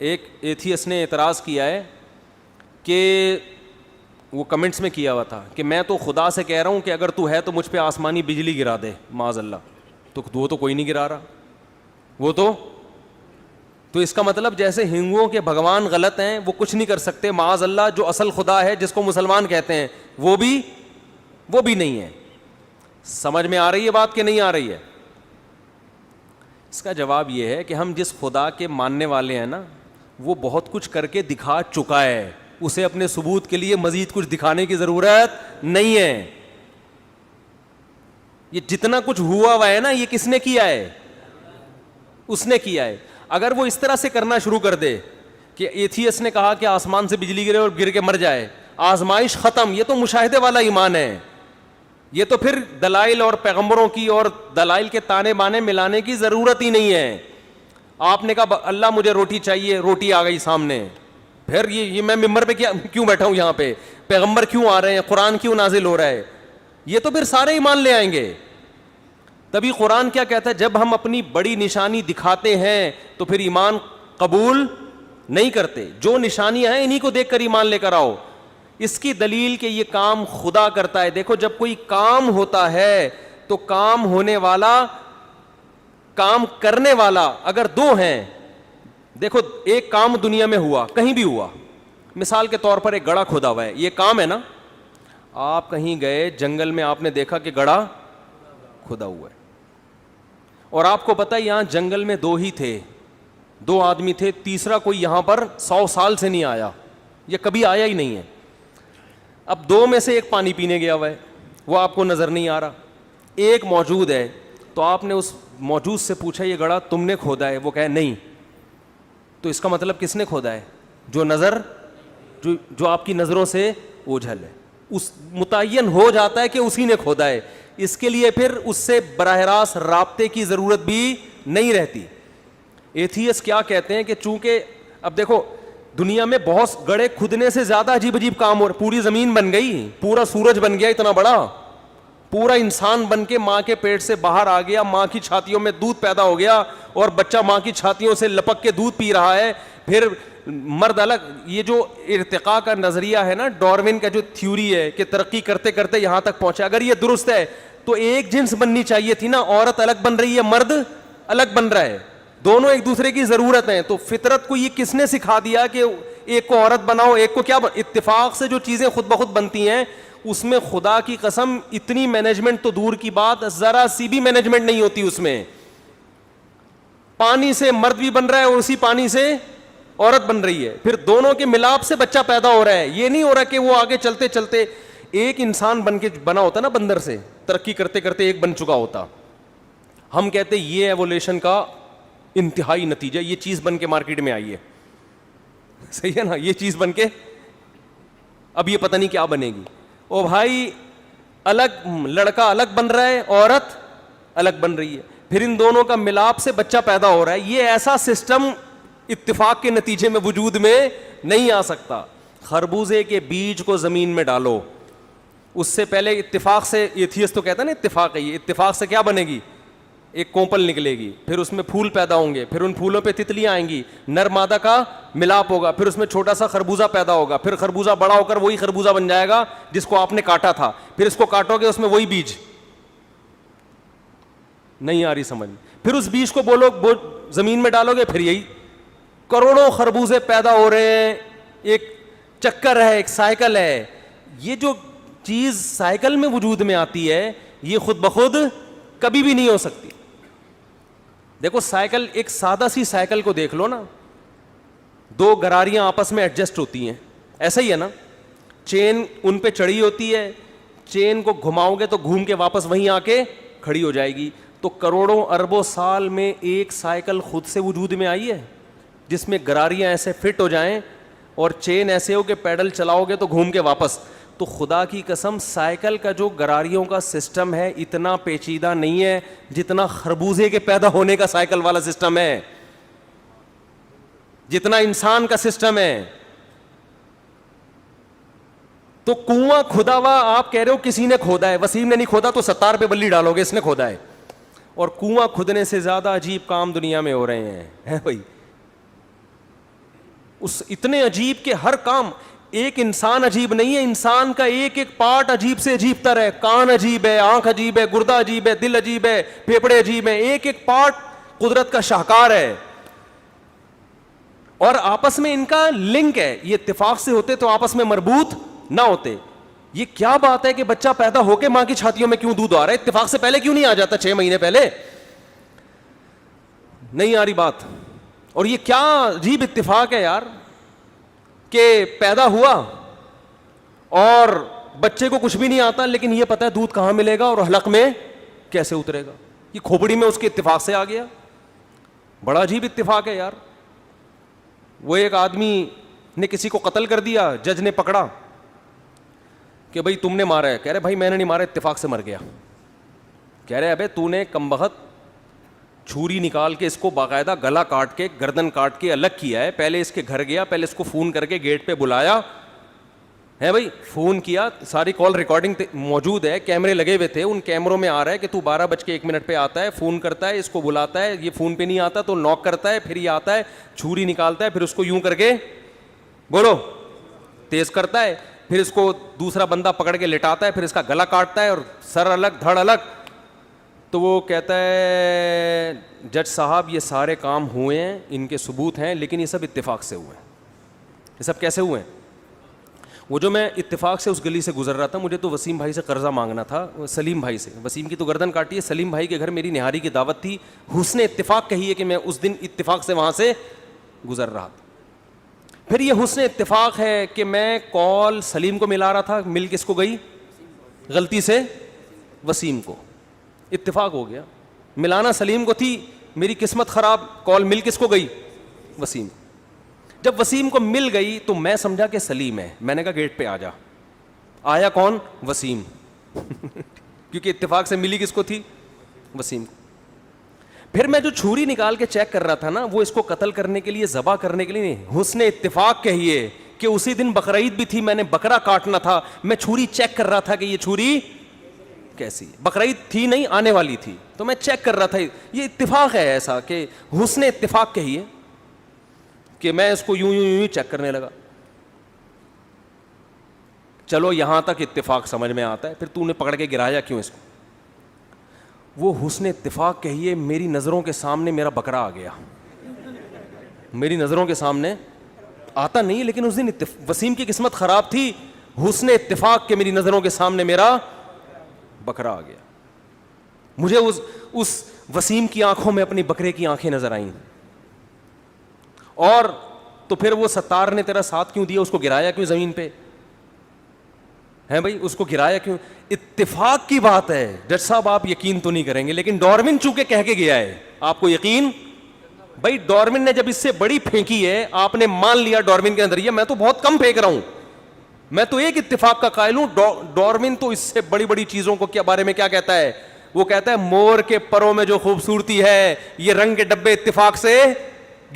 ایک ایتھیسٹ نے اعتراض کیا ہے کہ وہ کمنٹس میں کیا ہوا تھا کہ میں تو خدا سے کہہ رہا ہوں کہ اگر تو ہے تو مجھ پہ آسمانی بجلی گرا دے معاذ اللہ. تو وہ تو کوئی نہیں گرا رہا. وہ تو اس کا مطلب جیسے ہندوؤں کے بھگوان غلط ہیں, وہ کچھ نہیں کر سکتے, معاذ اللہ جو اصل خدا ہے جس کو مسلمان کہتے ہیں وہ بھی نہیں ہے. سمجھ میں آ رہی ہے بات کہ نہیں آ رہی ہے؟ اس کا جواب یہ ہے کہ ہم جس خدا کے ماننے والے ہیں نا, وہ بہت کچھ کر کے دکھا چکا ہے, اسے اپنے ثبوت کے لیے مزید کچھ دکھانے کی ضرورت نہیں ہے. یہ جتنا کچھ ہوا ہے نا, یہ کس نے کیا ہے؟ اس نے کیا ہے. اگر وہ اس طرح سے کرنا شروع کر دے کہ ایتھیسٹ نے کہا کہ آسمان سے بجلی گرے اور گر کے مر جائے, آزمائش ختم, یہ تو مشاہدے والا ایمان ہے. یہ تو پھر دلائل اور پیغمبروں کی اور دلائل کے تانے بانے ملانے کی ضرورت ہی نہیں ہے. آپ نے کہا اللہ مجھے روٹی چاہیے, روٹی آ گئی سامنے, پھر یہ میں ممبر پہ کیوں بیٹھا ہوں, یہاں پہ پیغمبر کیوں آ رہے ہیں, قرآن کیوں نازل ہو رہا ہے, یہ تو پھر سارے ایمان لے آئیں گے. تبھی قرآن کیا کہتا ہے, جب ہم اپنی بڑی نشانی دکھاتے ہیں تو پھر ایمان قبول نہیں کرتے. جو نشانیاں ہیں انہی کو دیکھ کر ایمان لے کر آؤ. اس کی دلیل کہ یہ کام خدا کرتا ہے. دیکھو جب کوئی کام ہوتا ہے تو کام ہونے والا, کام کرنے والا اگر دو ہیں, دیکھو ایک کام دنیا میں ہوا, کہیں بھی ہوا, مثال کے طور پر ایک گڑھا کھودا ہوا ہے, یہ کام ہے نا. آپ کہیں گئے جنگل میں, آپ نے دیکھا کہ گڑھا کھودا ہوا ہے, اور آپ کو پتا ہے یہاں جنگل میں دو ہی تھے, دو آدمی تھے, تیسرا کوئی یہاں پر 100 سال سے نہیں آیا, یہ کبھی آیا ہی نہیں ہے. اب دو میں سے ایک پانی پینے گیا ہوا ہے, وہ آپ کو نظر نہیں آ رہا. ایک موجود ہے, تو آپ نے اس موجود سے پوچھا یہ گڑھا تم نے کھودا ہے؟ وہ کہے نہیں. تو اس کا مطلب کس نے کھودا ہے؟ جو آپ کی نظروں سے اوجھل ہے, اس متعین ہو جاتا ہے کہ اسی نے کھودا ہے. اس کے لیے پھر اس سے براہ راست رابطے کی ضرورت بھی نہیں رہتی. ایتھیسٹ کیا کہتے ہیں کہ چونکہ اب دیکھو دنیا میں بہت گڑھے کھدنے سے زیادہ عجیب عجیب کام ہو رہے, پوری زمین بن گئی, پورا سورج بن گیا اتنا بڑا, پورا انسان بن کے ماں کے پیٹ سے باہر آ گیا, ماں کی چھاتیوں میں دودھ پیدا ہو گیا اور بچہ ماں کی چھاتیوں سے لپک کے دودھ پی رہا ہے. پھر مرد الگ, یہ جو ارتقاء کا نظریہ ہے نا, ڈارون کا جو تھیوری ہے کہ ترقی کرتے کرتے یہاں تک پہنچا, اگر یہ درست ہے تو ایک جنس بننی چاہیے تھی نا, عورت الگ بن رہی ہے, مرد الگ بن رہا ہے, دونوں ایک دوسرے کی ضرورت ہیں. تو فطرت کو یہ کس نے سکھا دیا کہ ایک کو عورت بناؤ, ایک کو کیا اتفاق سے جو چیزیں خود بخود بنتی ہیں, اس میں خدا کی قسم اتنی مینجمنٹ تو دور کی بات, ذرا سی بھی مینجمنٹ نہیں ہوتی اس میں. پانی سے مرد بھی بن رہا ہے اور اسی پانی سے عورت بن رہی ہے, پھر دونوں کے ملاپ سے بچہ پیدا ہو رہا ہے. یہ نہیں ہو رہا کہ وہ آگے چلتے چلتے ایک انسان بنا ہوتا نا بندر سے, ترقی کرتے کرتے ایک بن چکا ہوتا. ہم کہتے یہ ایوولوشن کا انتہائی نتیجہ, یہ چیز بن کے مارکیٹ میں آئی ہے, صحیح ہے نا, یہ چیز بن کے اب یہ پتہ نہیں کیا بنے گی. او بھائی الگ لڑکا الگ بن رہا ہے, عورت الگ بن رہی ہے, پھر ان دونوں کا ملاپ سے بچہ پیدا ہو رہا ہے. یہ ایسا سسٹم اتفاق کے نتیجے میں وجود میں نہیں آ سکتا. خربوزے کے بیج کو زمین میں ڈالو, اس سے پہلے اتفاق سے, ایتھیسٹ تو کہتا ہے نا اتفاق ہے, یہ اتفاق سے کیا بنے گی؟ ایک کومپل نکلے گی, پھر اس میں پھول پیدا ہوں گے, پھر ان پھولوں پہ تتلیاں آئیں گی, نر مادہ کا ملاپ ہوگا, پھر اس میں چھوٹا سا خربوزہ پیدا ہوگا, پھر خربوزہ بڑا ہو کر وہی خربوزہ بن جائے گا جس کو آپ نے کاٹا تھا, پھر اس کو کاٹو گے اس میں وہی بیج. نہیں آ رہی سمجھ؟ پھر اس بیج کو بولو زمین میں ڈالو گے, پھر یہی کروڑوں خربوزے پیدا ہو رہے ہیں. ایک چکر ہے, ایک سائیکل ہے. یہ جو چیز سائیکل میں وجود میں آتی ہے یہ خود بخود کبھی بھی نہیں ہو سکتی. دیکھو سائیکل, ایک سادہ سی سائیکل کو دیکھ لو نا, دو گراریاں آپس میں ایڈجسٹ ہوتی ہیں, ایسا ہی ہے نا, چین ان پہ چڑھی ہوتی ہے, چین کو گھماؤ گے تو گھوم کے واپس وہیں آ کے کھڑی ہو جائے گی. تو کروڑوں اربوں سال میں ایک سائیکل خود سے وجود میں آئی ہے جس میں گراریاں ایسے فٹ ہو جائیں اور چین ایسے ہو کہ پیڈل چلاؤ گے تو گھوم کے واپس. تو خدا کی قسم سائیکل کا جو گراریوں کا سسٹم ہے اتنا پیچیدہ نہیں ہے جتنا خربوزے کے پیدا ہونے کا سائیکل والا سسٹم ہے, جتنا انسان کا سسٹم ہے. تو کنواں کھدا ہوا آپ کہہ رہے ہو کسی نے کھودا ہے, وسیم نے نہیں کھودا تو ستار پہ بلی ڈالو گے اس نے کھودا ہے. اور کنواں کھدنے سے زیادہ عجیب کام دنیا میں ہو رہے ہیں بھائی. اس اتنے عجیب کہ ہر کام, ایک انسان عجیب نہیں ہے, انسان کا ایک ایک پارٹ عجیب سے عجیب تر ہے. کان عجیب ہے, آنکھ عجیب ہے, گردہ عجیب ہے, دل عجیب ہے, پھیپھڑے عجیب ہیں, ایک ایک پارٹ قدرت کا شاہکار ہے. اور آپس میں ان کا لنک ہے, یہ اتفاق سے ہوتے تو آپس میں مربوط نہ ہوتے. یہ کیا بات ہے کہ بچہ پیدا ہو کے ماں کی چھاتیوں میں کیوں دودھ آ رہا ہے, اتفاق سے پہلے کیوں نہیں آ جاتا 6 مہینے پہلے؟ نہیں آ رہی بات. اور یہ کیا عجیب اتفاق ہے یار کہ پیدا ہوا اور بچے کو کچھ بھی نہیں آتا, لیکن یہ پتا ہے دودھ کہاں ملے گا اور حلق میں کیسے اترے گا. یہ کھوپڑی میں اس کے اتفاق سے آ گیا. بڑا عجیب اتفاق ہے یار. وہ ایک آدمی نے کسی کو قتل کر دیا, جج نے پکڑا کہ بھائی تم نے مارا ہے. کہہ رہے بھائی میں نے نہیں مارا, اتفاق سے مر گیا. کہہ رہے ابے تو نے کمبخت چھری نکال کے اس کو باقاعدہ گلا کاٹ کے گردن کاٹ کے الگ کیا ہے. پہلے اس کے گھر گیا, پہلے اس کو فون کر کے گیٹ پہ بلایا ہے, بھائی فون کیا, ساری کال ریکارڈنگ موجود ہے, کیمرے لگے ہوئے تھے, ان کیمروں میں آ رہا ہے کہ تو 12:01 پہ آتا ہے, فون کرتا ہے, اس کو بلاتا ہے, یہ فون پہ نہیں آتا تو ناک کرتا ہے, پھر یہ آتا ہے, چھری نکالتا ہے, پھر اس کو یوں کر کے بولو تیز کرتا ہے, پھر اس کو دوسرا بندہ پکڑ کے لٹاتا ہے, پھر اس کا گلا کاٹتا ہے اور سر الگ دھڑ الگ. تو وہ کہتا ہے جج صاحب یہ سارے کام ہوئے ہیں, ان کے ثبوت ہیں, لیکن یہ سب اتفاق سے ہوئے ہیں. یہ سب کیسے ہوئے ہیں؟ وہ جو میں اتفاق سے اس گلی سے گزر رہا تھا, مجھے تو وسیم بھائی سے قرضہ مانگنا تھا, سلیم بھائی سے. وسیم کی تو گردن کاٹی ہے. سلیم بھائی کے گھر میری نہاری کی دعوت تھی. حسن اتفاق کہیے کہ میں اس دن اتفاق سے وہاں سے گزر رہا تھا. پھر یہ حسن اتفاق ہے کہ میں کال سلیم کو ملا رہا تھا, مل کس کو گئی غلطی سے وسیم کو. اتفاق ہو گیا, ملانا سلیم کو تھی, میری قسمت خراب, کال مل کس کو گئی وسیم. جب وسیم کو مل گئی تو میں سمجھا کہ سلیم ہے, میں نے کہا گیٹ پہ آ جا. آیا کون؟ وسیم. کیونکہ اتفاق سے ملی کس کو تھی؟ وسیم کو. پھر میں جو چھری نکال کے چیک کر رہا تھا نا, وہ اس کو قتل کرنے کے لیے, ذبح کرنے کے لیے نہیں, حسن اتفاق کہیے کہ اسی دن بقرعید بھی تھی, میں نے بکرا کاٹنا تھا, میں چھری چیک کر رہا تھا کہ یہ چھری کیسی. بقرعید تھی نہیں, آنے والی تھی, تو میں چیک کر رہا تھا. یہ اتفاق ہے ایسا کہ حسن اتفاق کہیے کہ میں اس کو یوں یوں یوں چیک کرنے لگا. چلو یہاں تک اتفاق سمجھ میں آتا ہے, پھر تو نے پکڑ کے گرایا کیوں اس کو؟ وہ حسن اتفاق کہیے میری نظروں کے سامنے میرا بکرا آ گیا. میری نظروں کے سامنے آتا نہیں, لیکن اس دن وسیم کی قسمت خراب تھی. حسن اتفاق کہ میری نظروں کے سامنے میرا بکرا آ گیا. مجھے اس وسیم کی آنکھوں میں اپنی بکرے کی آنکھیں نظر آئیں. اور تو پھر وہ ستار نے تیرا ساتھ کیوں دیا, اس کو گرایا کیوں زمین پہ ہے بھائی, اس کو گرایا کیوں؟ اتفاق کی بات ہے. جج صاحب آپ یقین تو نہیں کریں گے, لیکن ڈارون چونکہ کہہ کے گیا ہے, آپ کو یقین. بھائی ڈارون نے جب اس سے بڑی پھینکی ہے, آپ نے مان لیا ڈارون کے نظریہ, میں تو بہت کم پھینک رہا ہوں, میں تو ایک اتفاق کا قائل ہوں. ڈارون تو اس سے بڑی بڑی چیزوں کو کیا بارے میں کیا کہتا ہے؟ وہ کہتا ہے مور کے پروں میں جو خوبصورتی ہے, یہ رنگ کے ڈبے اتفاق سے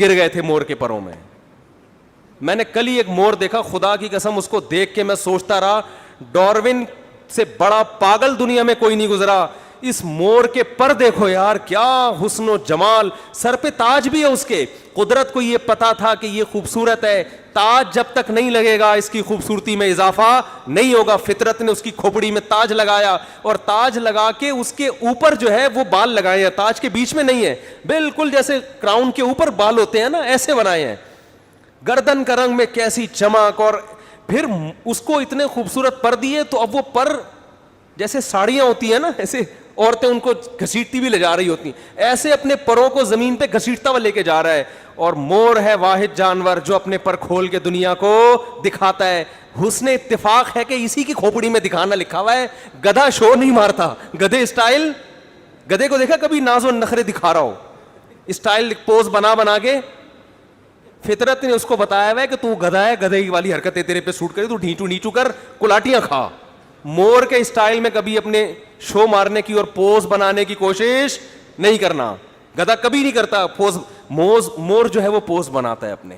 گر گئے تھے مور کے پروں میں. میں نے کل ہی ایک مور دیکھا, خدا کی قسم اس کو دیکھ کے میں سوچتا رہا ڈارون سے بڑا پاگل دنیا میں کوئی نہیں گزرا. اس مور کے پر دیکھو یار, کیا حسن و جمال, سر پہ تاج بھی ہے اس کے. قدرت کو یہ پتا تھا کہ یہ خوبصورت ہے, تاج جب تک نہیں لگے گا اس کی خوبصورتی میں اضافہ نہیں ہوگا. فطرت نے اس کی کھوپڑی میں تاج لگایا, اور تاج لگا کے اس کے اوپر جو ہے وہ بال لگائے ہیں, تاج کے بیچ میں نہیں ہے, بالکل جیسے کراؤن کے اوپر بال ہوتے ہیں نا, ایسے بنائے ہیں. گردن کا رنگ میں کیسی چمک, اور پھر اس کو اتنے خوبصورت پر دیے, تو اب وہ پر جیسے ساڑیاں ہوتی ہیں نا, ایسے عورتیں ان کو گھسیٹتی بھی لے جا رہی ہوتی ہیں, ایسے اپنے پروں کو زمین پہ گھسیٹتا ہوا لے کے جا رہا ہے. اور مور ہے واحد جانور جو اپنے پر کھول کے دنیا کو دکھاتا ہے. حسن اتفاق ہے کہ اسی کی کھوپڑی میں دکھانا لکھا ہوا ہے. گدھا شو نہیں مارتا, گدھے اسٹائل, گدھے کو دیکھا کبھی ناز و نخرے دکھا رہا ہو, اسٹائل پوز بنا بنا کے. فطرت نے اس کو بتایا ہوا ہے کہ تو گدھا ہے, گدھے والی حرکتیں تیرے پہ سوٹ کرے, تو ڈھیچو نیچو کر کلاٹیاں کھا. مور کے اسٹائل میں کبھی اپنے شو مارنے کی اور پوز بنانے کی کوشش نہیں کرنا. گدھا کبھی نہیں کرتا پوز. مور جو ہے وہ پوز بناتا ہے, اپنے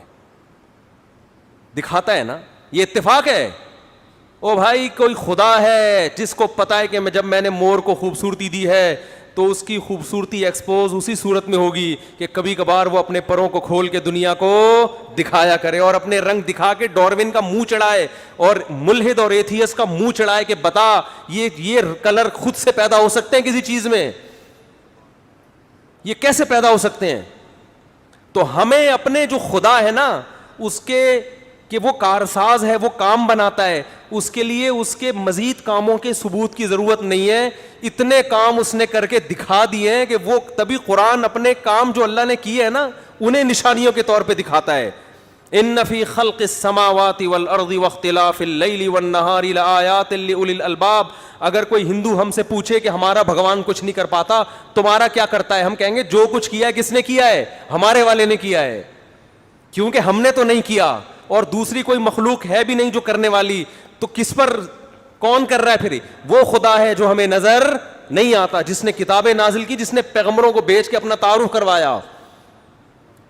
دکھاتا ہے نا. یہ اتفاق ہے. او بھائی کوئی خدا ہے جس کو پتا ہے کہ جب میں نے مور کو خوبصورتی دی ہے تو اس کی خوبصورتی ایکسپوز اسی صورت میں ہوگی کہ کبھی کبھار وہ اپنے پروں کو کھول کے دنیا کو دکھایا کرے اور اپنے رنگ دکھا کے ڈاروین کا منہ چڑھائے اور ملحد اور ایتھیس کا منہ چڑھائے کہ بتا یہ کلر خود سے پیدا ہو سکتے ہیں کسی چیز میں؟ یہ کیسے پیدا ہو سکتے ہیں؟ تو ہمیں اپنے جو خدا ہے نا اس کے کہ وہ کارساز ہے، وہ کام بناتا ہے، اس کے لیے اس کے مزید کاموں کے ثبوت کی ضرورت نہیں ہے. اتنے کام اس نے کر کے دکھا دیے ہیں کہ وہ تبھی قرآن اپنے کام جو اللہ نے کیے ہیں نا انہیں نشانیوں کے طور پہ دکھاتا ہے. ان فی خلق السماوات والارض واختلاف اللیل والنہار لآیات لأولی الالباب. اگر کوئی ہندو ہم سے پوچھے کہ ہمارا بھگوان کچھ نہیں کر پاتا، تمہارا کیا کرتا ہے، ہم کہیں گے جو کچھ کیا ہے کس نے کیا ہے؟ ہمارے والے نے کیا ہے، کیونکہ ہم نے تو نہیں کیا اور دوسری کوئی مخلوق ہے بھی نہیں جو کرنے والی. تو کس پر کون کر رہا ہے پھر؟ وہ خدا ہے جو ہمیں نظر نہیں آتا، جس نے کتابیں نازل کی، جس نے پیغمبروں کو بھیج کے اپنا تعارف کروایا.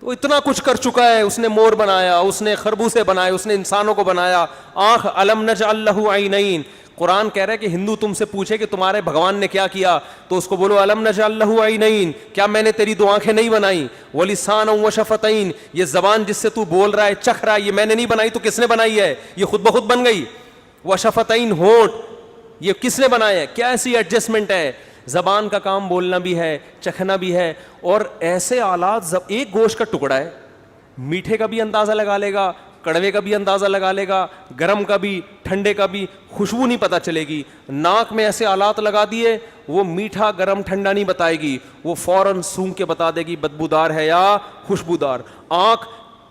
تو اتنا کچھ کر چکا ہے. اس نے مور بنایا، اس نے خربوزے بنائے، اس نے انسانوں کو بنایا. آنکھ، الم نجعل لہ عینین. قرآن کہہ رہا ہے کہ ہندو تم سے پوچھے کہ تمہارے بھگوان نے کیا کیا تو اس کو بولو الم نجعل لہ عینین، کیا میں نے تیری دو آنکھیں نہیں بنائی؟ ولسانا وشفتین، یہ زبان جس سے تو بول رہا ہے چکھ رہا ہے یہ میں نے نہیں بنائی تو کس نے بنائی ہے؟ یہ خود بخود بن گئی. وشفتین، ہونٹ، یہ کس نے بنایا ہے؟ کیا ایسی ایڈجسٹمنٹ ہے؟ زبان کا کام بولنا بھی ہے، چکھنا بھی ہے. اور ایسے آلات، ایک گوشت کا ٹکڑا ہے، میٹھے کا بھی اندازہ لگا لے گا، کڑوے کا بھی اندازہ لگا لے گا، گرم کا بھی، ٹھنڈے کا بھی، خوشبو نہیں پتہ چلے گی. ناک میں ایسے آلات لگا دیے، وہ میٹھا گرم ٹھنڈا نہیں بتائے گی، وہ فوراً سونگھ کے بتا دے گی بدبودار ہے یا خوشبودار. آنکھ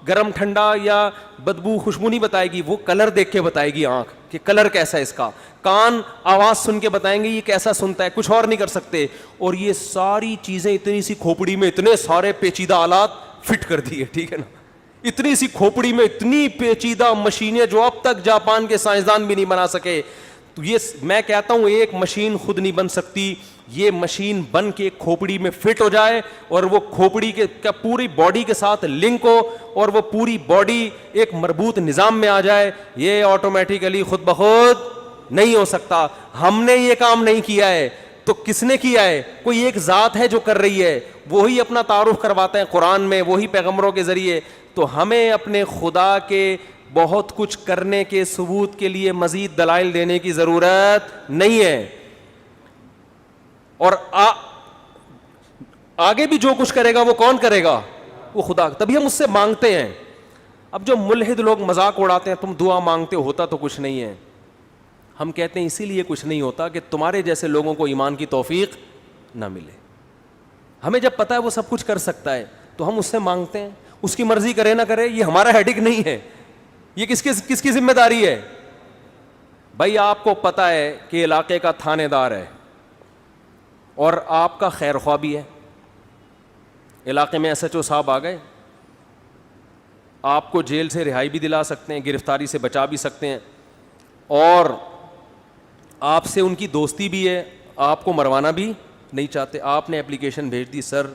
گرم ٹھنڈا یا بدبو خوشبو نہیں بتائے گی، وہ کلر دیکھ کے بتائے گی آنکھ کہ کلر کیسا ہے اس کا. کان آواز سن کے بتائیں گے یہ کیسا سنتا ہے، کچھ اور نہیں کر سکتے. اور یہ ساری چیزیں اتنی سی کھوپڑی میں اتنے سارے پیچیدہ آلات فٹ کر دیے، ٹھیک ہے نا. اتنی سی کھوپڑی میں اتنی پیچیدہ مشینیں جو اب تک جاپان کے سائنسدان بھی نہیں بنا سکے. تو یہ میں کہتا ہوں ایک مشین خود نہیں بن سکتی، یہ مشین بن کے ایک کھوپڑی میں فٹ ہو جائے اور وہ کھوپڑی کے پوری باڈی کے ساتھ لنک ہو اور وہ پوری باڈی ایک مربوط نظام میں آ جائے، یہ آٹومیٹیکلی خود بخود نہیں ہو سکتا. ہم نے یہ کام نہیں کیا ہے تو کس نے کیا ہے؟ کوئی ایک ذات ہے جو کر رہی ہے، وہی اپنا تعارف کرواتے ہیں قرآن میں، وہی پیغمبروں کے ذریعے. تو ہمیں اپنے خدا کے بہت کچھ کرنے کے ثبوت کے لیے مزید دلائل دینے کی ضرورت نہیں ہے. اور آگے بھی جو کچھ کرے گا وہ کون کرے گا؟ وہ خدا. تبھی ہم اس سے مانگتے ہیں. اب جو ملحد لوگ مذاق اڑاتے ہیں تم دعا مانگتے ہو، ہوتا تو کچھ نہیں ہے. ہم کہتے ہیں اسی لیے کچھ نہیں ہوتا کہ تمہارے جیسے لوگوں کو ایمان کی توفیق نہ ملے. ہمیں جب پتہ ہے وہ سب کچھ کر سکتا ہے تو ہم اس سے مانگتے ہیں. اس کی مرضی کرے نہ کرے یہ ہمارا ہیڈک نہیں ہے. یہ کس کی ذمہ داری ہے؟ بھائی آپ کو پتہ ہے کہ علاقے کا تھانے دار ہے اور آپ کا خیر خواہ بھی ہے. علاقے میں ایس ایچ او صاحب آ گئے، آپ کو جیل سے رہائی بھی دلا سکتے ہیں، گرفتاری سے بچا بھی سکتے ہیں، اور آپ سے ان کی دوستی بھی ہے، آپ کو مروانا بھی نہیں چاہتے. آپ نے اپلیکیشن بھیج دی، سر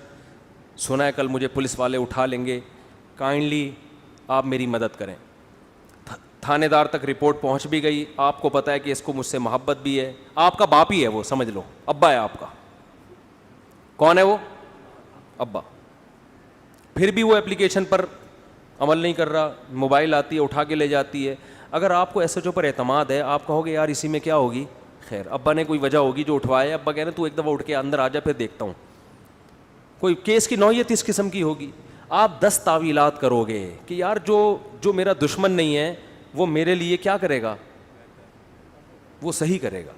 سنا ہے کل مجھے پولیس والے اٹھا لیں گے، کائنڈلی آپ میری مدد کریں. تھانے دار تک رپورٹ پہنچ بھی گئی. آپ کو پتہ ہے کہ اس کو مجھ سے محبت بھی ہے، آپ کا باپ ہی ہے وہ، سمجھ لو ابا ہے آپ کا. کون ہے وہ؟ ابا. پھر بھی وہ اپلیکیشن پر عمل نہیں کر رہا، موبائل آتی ہے اٹھا کے لے جاتی ہے. اگر آپ کو ایس ایچ او پر اعتماد ہے، آپ کہو گے یار اسی میں کیا ہوگی، خیر ابا نے کوئی وجہ ہوگی جو اٹھوائے. ابا کہہ رہے ہیں تو ایک دفعہ اٹھ کے اندر آ جا پھر دیکھتا ہوں. کوئی کیس کی نوعیت اس قسم کی ہوگی. آپ 10 تعویلات کرو گے کہ یار جو میرا دشمن نہیں ہے وہ میرے لیے کیا کرے گا، وہ صحیح کرے گا.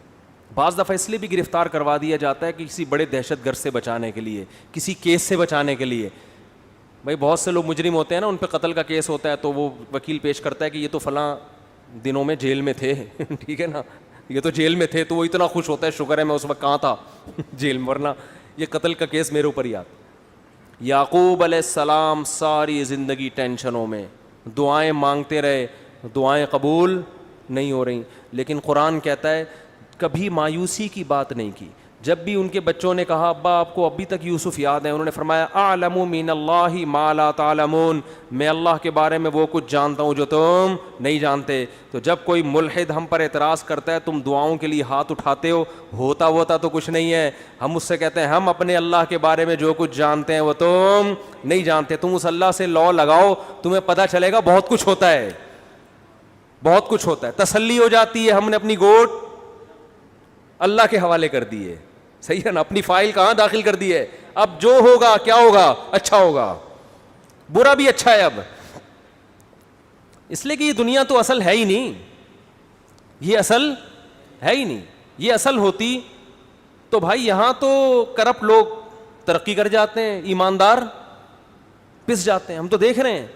بعض دفعہ اس لیے بھی گرفتار کروا دیا جاتا ہے کہ کسی بڑے دہشت گرد سے بچانے کے لیے، کسی کیس سے بچانے کے لیے. بھائی بہت سے لوگ مجرم ہوتے ہیں نا، ان پہ قتل کا کیس ہوتا ہے تو وہ وکیل پیش کرتا ہے کہ یہ تو فلاں دنوں میں جیل میں تھے ٹھیک ہے نا، یہ تو جیل میں تھے، تو وہ اتنا خوش ہوتا ہے شکر ہے میں اس وقت کہاں تھا جیل میں، ورنہ یہ قتل کا کیس میرے اوپر ہی آتا. یعقوب علیہ السلام ساری زندگی ٹینشنوں میں، دعائیں مانگتے رہے، دعائیں قبول نہیں ہو رہی. لیکن قرآن کہتا ہے کبھی مایوسی کی بات نہیں کی. جب بھی ان کے بچوں نے کہا ابا آپ کو ابھی تک یوسف یاد ہے, انہوں نے فرمایا اعلم من اللہ ما لا تعلمون, میں اللہ کے بارے میں وہ کچھ جانتا ہوں جو تم نہیں جانتے. تو جب کوئی ملحد ہم پر اعتراض کرتا ہے تم دعاؤں کے لیے ہاتھ اٹھاتے ہو, ہوتا تو کچھ نہیں ہے. ہم اس سے کہتے ہیں ہم اپنے اللہ کے بارے میں جو کچھ جانتے ہیں وہ تم نہیں جانتے. تم اس اللہ سے لو لگاؤ, تمہیں پتہ چلے گا بہت کچھ ہوتا ہے, بہت کچھ ہوتا ہے. تسلی ہو جاتی ہے, ہم نے اپنی گوٹ اللہ کے حوالے کر دی ہے, صحیح ہے نا, اپنی فائل کہاں داخل کر دی ہے. اب جو ہوگا کیا ہوگا, اچھا ہوگا, برا بھی اچھا ہے اب, اس لیے کہ یہ دنیا تو اصل ہے ہی نہیں, یہ اصل ہے ہی نہیں. یہ اصل ہوتی تو بھائی یہاں تو کرپٹ لوگ ترقی کر جاتے ہیں, ایماندار پس جاتے ہیں. ہم تو دیکھ رہے ہیں